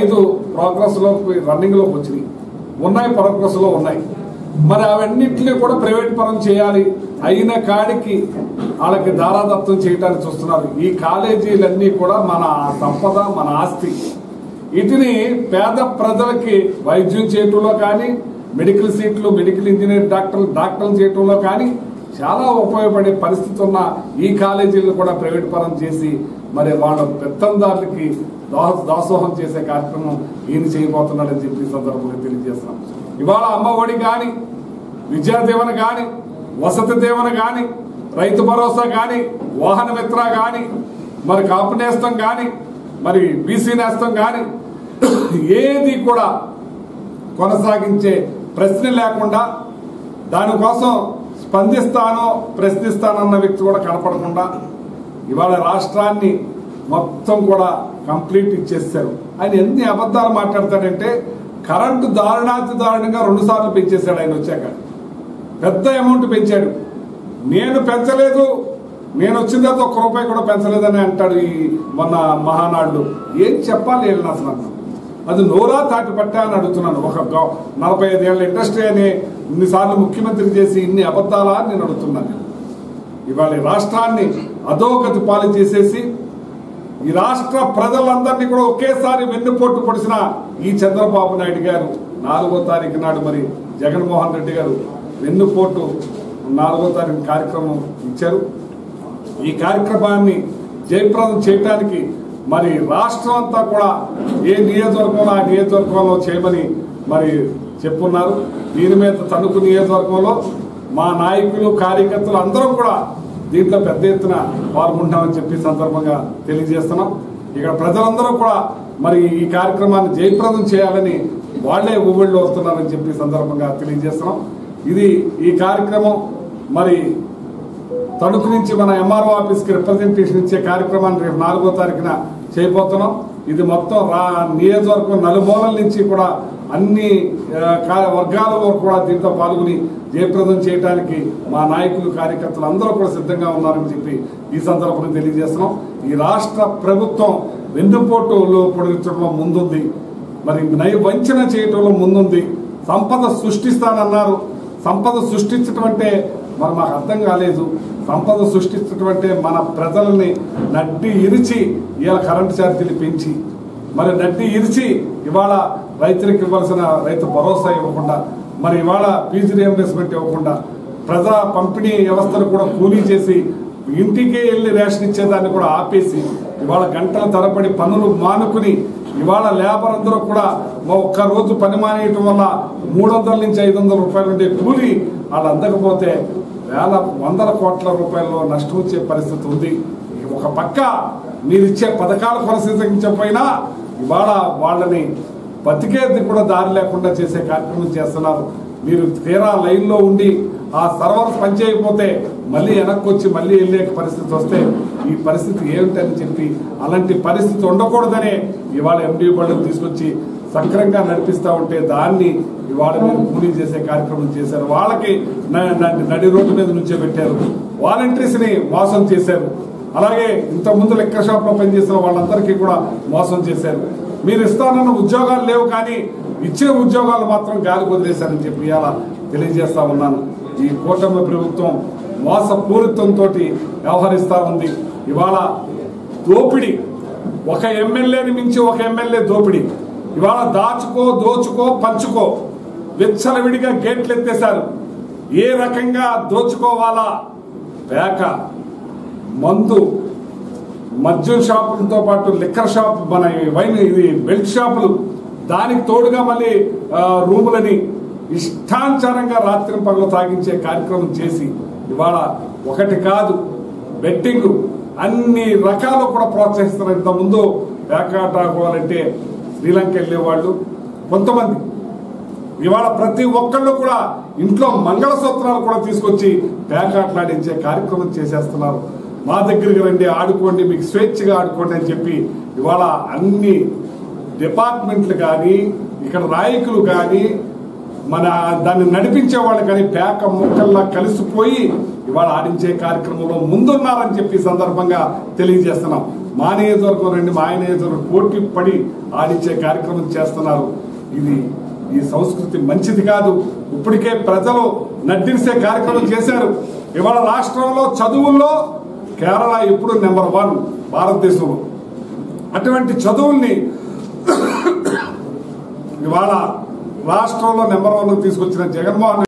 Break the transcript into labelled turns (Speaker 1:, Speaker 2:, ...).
Speaker 1: 5 ప్రోగ్రెస్లో రన్నింగ్లోకి వచ్చినాయి, ఉన్నాయి ప్రోగ్రెస్లో ఉన్నాయి. మరి అవన్నింటినీ కూడా ప్రైవేట్ పరం చేయాలి, అయిన కాడికి వాళ్ళకి దారాదత్తం చేయడానికి చూస్తున్నారు. ఈ కాలేజీలన్నీ కూడా మన సంపద, మన ఆస్తి. వీటిని పేద ప్రజలకి వైద్యం చేయటంలో కానీ, మెడికల్ సీట్లు, మెడికల్ ఇంజనీర్ డాక్టర్లు చేయటంలో కానీ చాలా ఉపయోగపడే పరిస్థితి ఉన్న ఈ కాలేజీలను కూడా ప్రైవేట్ పరం చేసి మరి వాళ్ళ పెత్తందారులకి దాసోహం చేసే కార్యక్రమం ఈయన చేయబోతున్నాడని చెప్పి సందర్భంగా తెలియజేస్తున్నాం. ఇవాళ అమ్మ ఒడి కానీ, విద్యా దీవెన కానీ, వసతి దీవెన కానీ, రైతు భరోసా కానీ, వాహన మిత్ర కానీ, మరి కాపు నేస్తం కానీ, మరి బీసీ నేస్తం కానీ ఏది కూడా కొనసాగించే ప్రశ్న లేకుండా, దానికోసం స్పందిస్తానో ప్రశ్నిస్తానన్న వ్యక్తి కూడా కనపడకుండా ఇవాళ రాష్ట్రాన్ని మొత్తం కూడా కంప్లీట్ ఇచ్చేస్తారు. ఆయన ఎన్ని అబద్ధాలు మాట్లాడతాడంటే, కరెంటు దారుణంగా 2 సార్లు పెంచేశాడు. ఆయన వచ్చాక పెద్ద అమౌంట్ పెంచాడు. నేను పెంచలేదు, నేను వచ్చిన తర్వాత ₹1 కూడా పెంచలేదని అంటాడు ఈ మొన్న మహానాడు. ఏం చెప్పాలి వెళ్ళిన అసలు? అది నోరా తాటి పట్టా అని అడుగుతున్నాను. ఒక 45 ఏళ్ల ఇండస్ట్రీ అని ఇన్నిసార్లు ముఖ్యమంత్రి చేసి ఇన్ని అబద్ధాలా నేను అడుగుతున్నాను. ఇవాళ రాష్ట్రాన్ని అధోగతి పాలు చేసేసి ఈ రాష్ట్ర ప్రజలందరినీ కూడా ఒకేసారి వెన్నుపోటు పొడిచిన ఈ చంద్రబాబు నాయుడు గారు 4వ తారీఖు నాడు మరి జగన్మోహన్ రెడ్డి గారు వెన్నుపోటు 4వ తారీఖు కార్యక్రమం ఇచ్చారు. ఈ కార్యక్రమాన్ని జయప్రదం చేయడానికి మరి రాష్ట్రం అంతా కూడా ఏ నియోజకవర్గంలో ఆ నియోజకవర్గంలో చేయమని మరి చెప్పున్నారు. దీని మీద తణుకు నియోజకవర్గంలో మా నాయకులు, కార్యకర్తలు అందరం కూడా దీంట్లో పెద్ద ఎత్తున పాల్గొంటామని చెప్పి సందర్భంగా తెలియజేస్తున్నాం. ఇక్కడ ప్రజలందరూ కూడా మరి ఈ కార్యక్రమాన్ని జయప్రదం చేయాలని వాళ్లే ఊళ్ళో వస్తున్నారని చెప్పి సందర్భంగా తెలియజేస్తున్నాం. ఇది ఈ కార్యక్రమం మరి తణుకు నుంచి మన ఎంఆర్ఓ ఆఫీస్కి రిప్రజెంటేషన్ ఇచ్చే కార్యక్రమాన్ని రేపు 4వ తారీఖున చేయబోతున్నాం. ఇది మొత్తం నియోజకవర్గం నలుమూలల నుంచి కూడా అన్ని వర్గాల వరకు కూడా దీంతో పాల్గొని జయప్రదం చేయడానికి మా నాయకులు, కార్యకర్తలు అందరూ కూడా సిద్ధంగా ఉన్నారని చెప్పి ఈ సందర్భంగా తెలియజేస్తున్నాం. ఈ రాష్ట్ర ప్రభుత్వం వెన్నుపోటులో పొడిగించడంలో ముందుంది, మరి వంచన చేయటంలో ముందుంది. సంపద సృష్టిస్తానన్నారు. సంపద సృష్టించడం అంటే మరి మాకు అర్థం కాలేదు. సంపద సృష్టించడం అంటే మన ప్రజల్ని నడ్డి ఇరిచి ఇవాళ కరెంటు ఛార్జీలు పెంచి, మరి నడ్డి ఇరిచి ఇవాళ రైతులకు ఇవ్వాల్సిన రైతు భరోసా ఇవ్వకుండా, మరి ఇవాళ ఫీజు రియంబర్స్మెంట్ ఇవ్వకుండా, ప్రజా పంపిణీ వ్యవస్థను కూడా కూలీ చేసి ఇంటికే వెళ్లి రేషన్ ఇచ్చేదాన్ని కూడా ఆపేసి ఇవాళ గంటల తరబడి పనులు మానుకుని ఇవాళ లేబర్ అందరూ కూడా ఒక్క రోజు పని మానేయటం వల్ల 300 నుంచి 500 రూపాయలు ఉండే కూలీ వాళ్ళు అందకపోతే వందల కోట్ల రూపాయల్లో నష్టం వచ్చే పరిస్థితి ఉంది. ఒక పక్క మీరిచ్చే పథకాలు కొనసాగించకపోయినా ఇవాళ వాళ్ళని బతికేది కూడా దారి లేకుండా చేసే కార్యక్రమం చేస్తున్నారు. మీరు తీరా లైన్లో ఉండి ఆ సర్వర్స్ పనిచేయకపోతే మళ్ళీ వెనక్కి వచ్చి మళ్ళీ వెళ్ళే పరిస్థితి వస్తే ఈ పరిస్థితి ఏమిటని చెప్పి, అలాంటి పరిస్థితి ఉండకూడదనే ఇవాళ ఎండి బళ్ళను తీసుకొచ్చి సక్రంగా నడిపిస్తూ ఉంటే దాన్ని ఇవాళ మీరు కూలీ చేసే కార్యక్రమం చేశారు. వాళ్ళకి నడి రోడ్డు మీద నుంచే పెట్టారు. వాలంటీర్స్ని మోసం చేశారు. అలాగే ఇంతకుముందు లెక్కర్ షాప్లో పనిచేసిన వాళ్ళందరికీ కూడా మోసం చేశారు. మీరు ఇస్తానన్న ఉద్యోగాలు లేవు, కానీ ఇచ్చే ఉద్యోగాలు మాత్రం గాలి వదిలేశారని చెప్పి ఇలా తెలియజేస్తా ఉన్నాను. ఈ కూటమి ప్రభుత్వం మోసపూరితంతో వ్యవహరిస్తూ ఉంది. ఇవాళ దోపిడీ, ఒక ఎమ్మెల్యేని మించి ఒక ఎమ్మెల్యే దోపిడీ. ఇవాళ దాచుకో, దోచుకో, పంచుకో విచ్చలవిడిగా గేట్లు ఎత్తేశారు. ఏ రకంగా దోచుకోవాలా, పేక, మందు, మద్యం షాపులతో పాటు లిక్కర్ షాప్, మన వైన్, ఇది బెల్ట్ షాపులు, దానికి తోడుగా మళ్ళీ రూములని ఇష్టానుసారంగా రాత్రి పగలు తాగించే కార్యక్రమం చేసి ఇవాళ ఒకటి కాదు బెట్టింగ్ అన్ని రకాలు కూడా ప్రోత్సహిస్తున్నారు. ఇంతకుముందు పేకాట ఆడుకోవాలంటే శ్రీలంక వెళ్ళేవాళ్ళు కొంతమంది, ఇవాళ ప్రతి ఒక్కళ్ళు కూడా ఇంట్లో మంగళసూత్రాలు కూడా తీసుకొచ్చి పేకాట్లాడించే కార్యక్రమం చేసేస్తున్నారు. మా దగ్గరికి రండి, ఆడుకోండి, మీకు స్వేచ్ఛగా ఆడుకోండి అని చెప్పి ఇవాళ అన్ని డిపార్ట్మెంట్లు కానీ, ఇక్కడ నాయకులు కానీ, మన దాన్ని నడిపించే వాళ్ళు కానీ పేక ముక్కల్లా కలిసిపోయి ఇవాళ ఆడించే కార్యక్రమంలో ముందున్నారని చెప్పి సందర్భంగా తెలియజేస్తున్నాం. మా నియోజకవర్గం రండి, మా నియోజకవర్గం పోటీ పడి ఆడించే కార్యక్రమం చేస్తున్నారు. ఇది ఈ సంస్కృతి మంచిది కాదు. ఇప్పటికే ప్రజలు నడ్డిసే కార్యక్రమం చేశారు. ఇవాళ రాష్ట్రంలో చదువుల్లో కేరళ ఎప్పుడు నెంబర్ 1 భారతదేశంలో. అటువంటి చదువుల్ని ఇవాళ రాష్ట్రంలో నెంబర్ 1 తీసుకొచ్చిన జగన్మోహన్